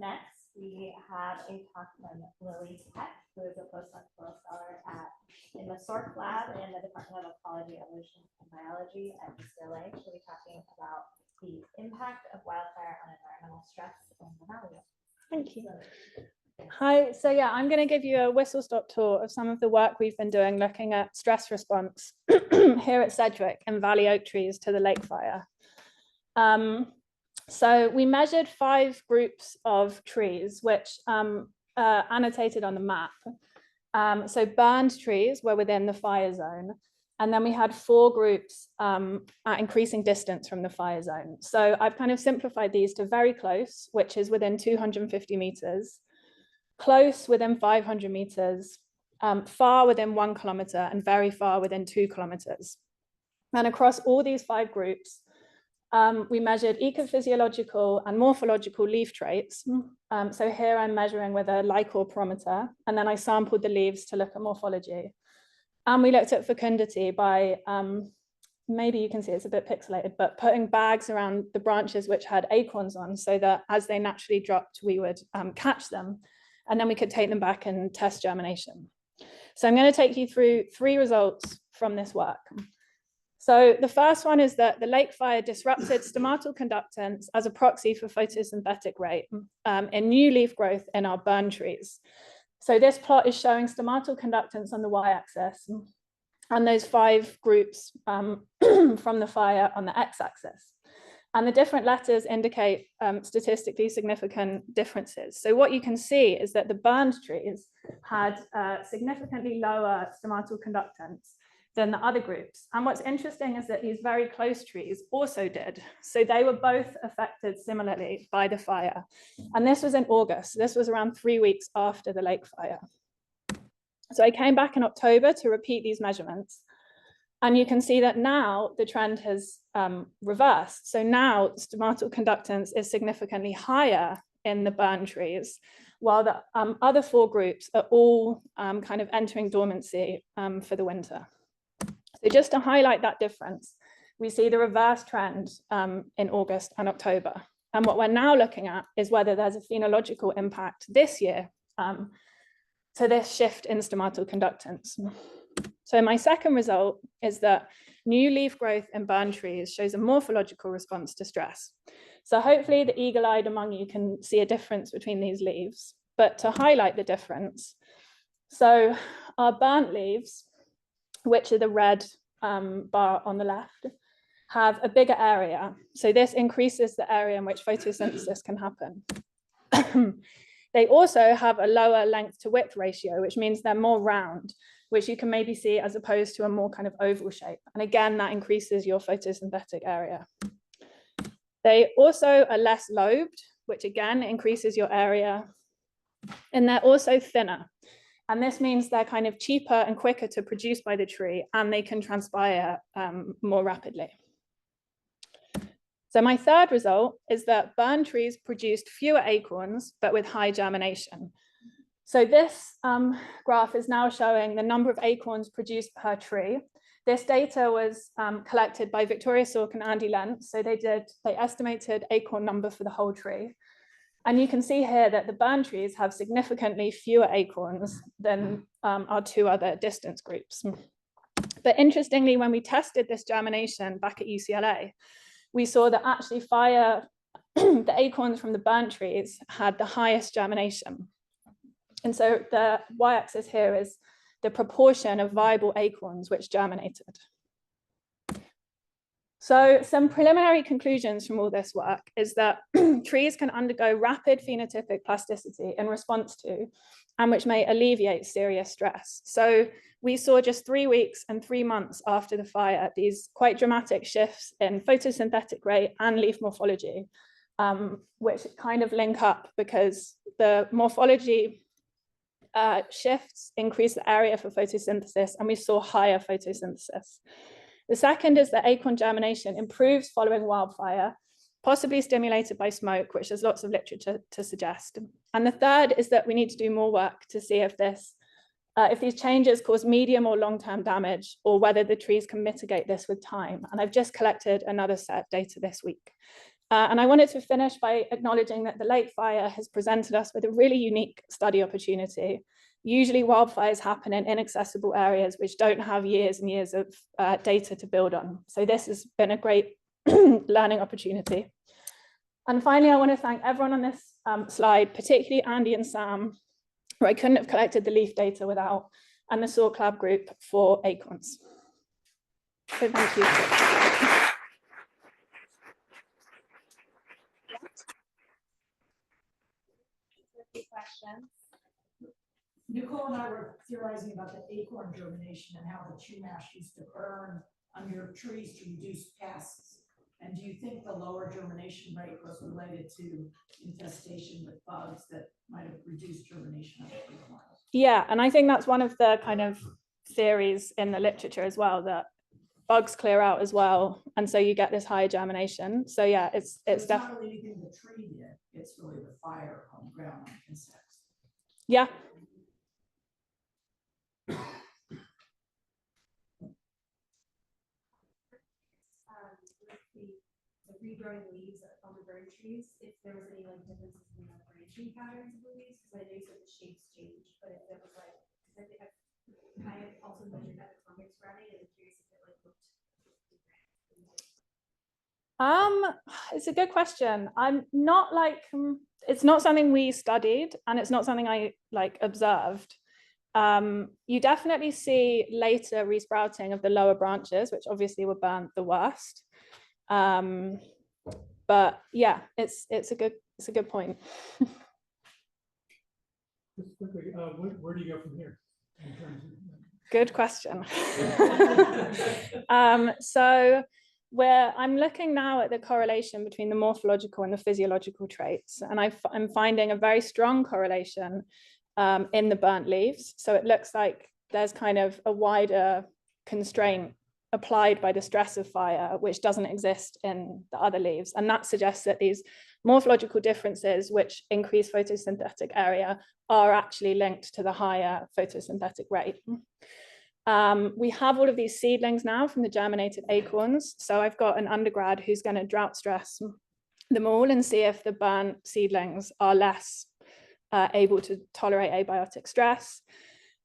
next, we have a talk from Lily Peck, who is a postdoctoral scholar in the SORC lab in the Department of Ecology, Evolution, and Biology at UCLA. She'll be talking about the impact of wildfire on environmental stress in the valley. Thank you. Hi, so yeah, I'm going to give you a whistle-stop tour of some of the work we've been doing looking at stress response here at Sedgwick and valley oak trees to the lake fire. So we measured 5 groups of trees, which are annotated on the map. So burned trees were within the fire zone. And then we had 4 groups at increasing distance from the fire zone. So I've kind of simplified these to very close, which is within 250 meters, close within 500 meters, far within 1 kilometer, and very far within 2 kilometers. And across all these 5 groups, we measured ecophysiological and morphological leaf traits. So here I'm measuring with a lycoporometer, and then I sampled the leaves to look at morphology. And we looked at fecundity by, maybe you can see it's a bit pixelated, but putting bags around the branches which had acorns on so that as they naturally dropped, we would catch them, and then we could take them back and test germination. So I'm going to take you through 3 results from this work. So the first one is that the lake fire disrupted stomatal conductance as a proxy for photosynthetic rate in new leaf growth in our burn trees. So this plot is showing stomatal conductance on the y-axis and those 5 groups from the fire on the x-axis. And the different letters indicate statistically significant differences. So what you can see is that the burned trees had significantly lower stomatal conductance than the other groups. And what's interesting is that these very close trees also did. So they were both affected similarly by the fire. And this was in August. This was around 3 weeks after the lake fire. So I came back in October to repeat these measurements. And you can see that now the trend has reversed. So now stomatal conductance is significantly higher in the burn trees, while the other 4 groups are all kind of entering dormancy for the winter. So just to highlight that difference, we see the reverse trend in August and October. And what we're now looking at is whether there's a phenological impact this year to this shift in stomatal conductance. So my second result is that new leaf growth in burn trees shows a morphological response to stress. So hopefully the eagle-eyed among you can see a difference between these leaves. But to highlight the difference, so our burnt leaves, which are the red bar on the left, have a bigger area. So this increases the area in which photosynthesis can happen. They also have a lower length to width ratio, which means they're more round, which you can maybe see as opposed to a more kind of oval shape. And again, that increases your photosynthetic area. They also are less lobed, which again increases your area. And they're also thinner. And this means they're kind of cheaper and quicker to produce by the tree, and they can transpire more rapidly. So my third result is that burn trees produced fewer acorns, but with high germination. So this graph is now showing the number of acorns produced per tree. This data was collected by Victoria Sork and Andy Lentz. So they estimated acorn number for the whole tree. And you can see here that the burn trees have significantly fewer acorns than our 2 other distance groups. But interestingly, when we tested this germination back at UCLA, we saw that actually the acorns from the burnt trees had the highest germination. And so the y-axis here is the proportion of viable acorns which germinated. So some preliminary conclusions from all this work is that trees can undergo rapid phenotypic plasticity in response to, and which may alleviate serious stress. So we saw just 3 weeks and 3 months after the fire, these quite dramatic shifts in photosynthetic rate and leaf morphology, which kind of link up because the morphology shifts increase the area for photosynthesis, and we saw higher photosynthesis. The second is that acorn germination improves following wildfire, possibly stimulated by smoke, which there's lots of literature to suggest. And the third is that we need to do more work to see if these changes cause medium or long-term damage, or whether the trees can mitigate this with time. And I've just collected another set of data this week. And I wanted to finish by acknowledging that the late fire has presented us with a really unique study opportunity. Usually wildfires happen in inaccessible areas which don't have years and years of data to build on. So this has been a great learning opportunity. And finally, I want to thank everyone on this slide, particularly Andy and Sam, who I couldn't have collected the leaf data without, and the SOAR Collab group for acorns. So thank you. Questions? Nicole and I were theorizing about the acorn germination and how the tree mash used to burn under trees to reduce pests. And do you think the lower germination rate was related to infestation with bugs that might have reduced germination of acorns? Yeah, and I think that's one of the kind of theories in the literature as well, that bugs clear out as well, and so you get this higher germination. So yeah, it's not really anything the tree did, it's really the fire on the ground on insects. Yeah. The regrowing leaves on the bird trees, if there was any like differences in the branching patterns of the leaves, because I know you said the shapes change, but if it was like, I think I also measured that the fungus sprouting, and I'm curious if it like looked different. It's a good question. I'm not like, it's not something we studied, and it's not something I like observed. You definitely see later resprouting of the lower branches, which obviously were burnt the worst. But yeah, it's a good point. Just quickly, where do you go from here? In terms of... Good question. So I'm looking now at the correlation between the morphological and the physiological traits, and I'm finding a very strong correlation in the burnt leaves. So it looks like there's kind of a wider constraint applied by the stress of fire, which doesn't exist in the other leaves. And that suggests that these morphological differences, which increase photosynthetic area, are actually linked to the higher photosynthetic rate. We have all of these seedlings now from the germinated acorns. So I've got an undergrad who's going to drought stress them all and see if the burnt seedlings are less able to tolerate abiotic stress.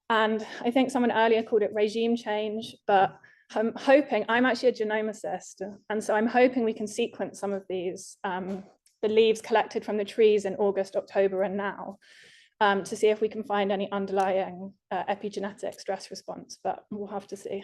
And I think someone earlier called it regime change, but I'm hoping, I'm actually a genomicist, and so I'm hoping we can sequence some of these, the leaves collected from the trees in August, October, and now, to see if we can find any underlying epigenetic stress response, but we'll have to see.